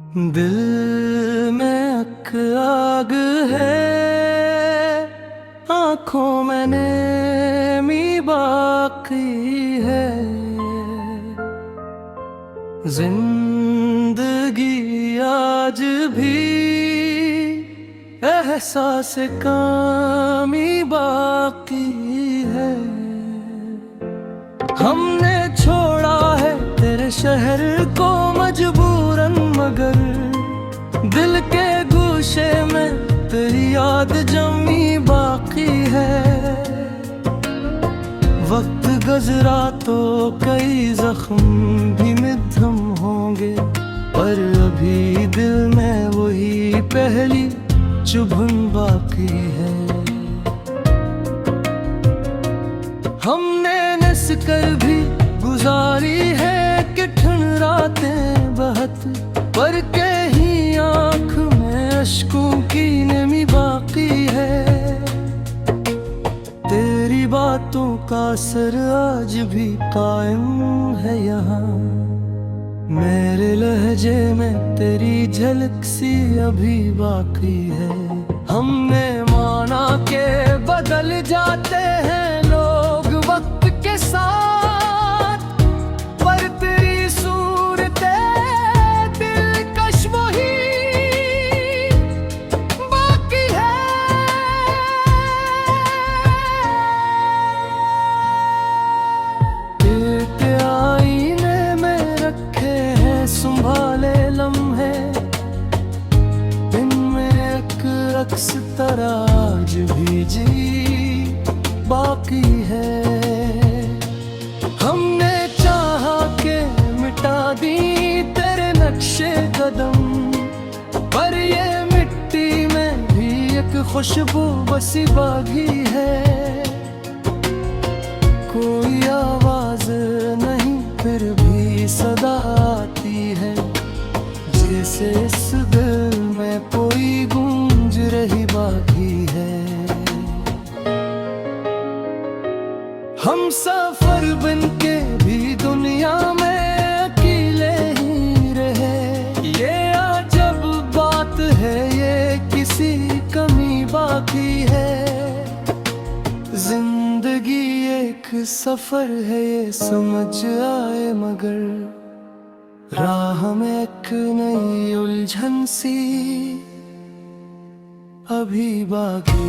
दिल में अक आग है, आंखों में नैमी बाकी है। जिंदगी आज भी एहसास कामी बाकी है। हमने छोड़ा है तेरे शहर को मजबूरन, मगर दिल के गोशे में तेरी याद जमी बाकी है। वक्त गुजरा तो कई जख्म भी मिधम होंगे, पर अभी दिल में वही पहली चुभन बाकी है। हमने नस कर भी गुजारी है कि ठंड रातें बहुत, पर कहीं आँख में अश्कों की नमी बाकी है। तेरी बातों का असर आज भी कायम है यहाँ, मेरे लहजे में तेरी झलक सी अभी बाकी है। हमने माना के बदल जाते हैं लोग वक्त के साथ, पर तेरी सूरत दिलकश वही बाकी है। तेरे आईने में रखे हैं संभाले लम्हे, इनमें एक अक्स तराज भी जी बाकी है। हमने चाहा के मिटा दी तेरे नक्शे कदम, पर ये मिट्टी में भी एक खुशबू बसी बागी है। कोई आवाज नहीं फिर भी सदा आती है, जैसे इस दिल में कोई गूंज रही बाकी है। हम सफर बन के भी दुनिया में अकेले ही रहे, ये अजब बात है, ये किसी कमी बाकी है। जिंदगी एक सफर है ये समझ आए, मगर राह में एक नई उलझन सी अभी बाकी।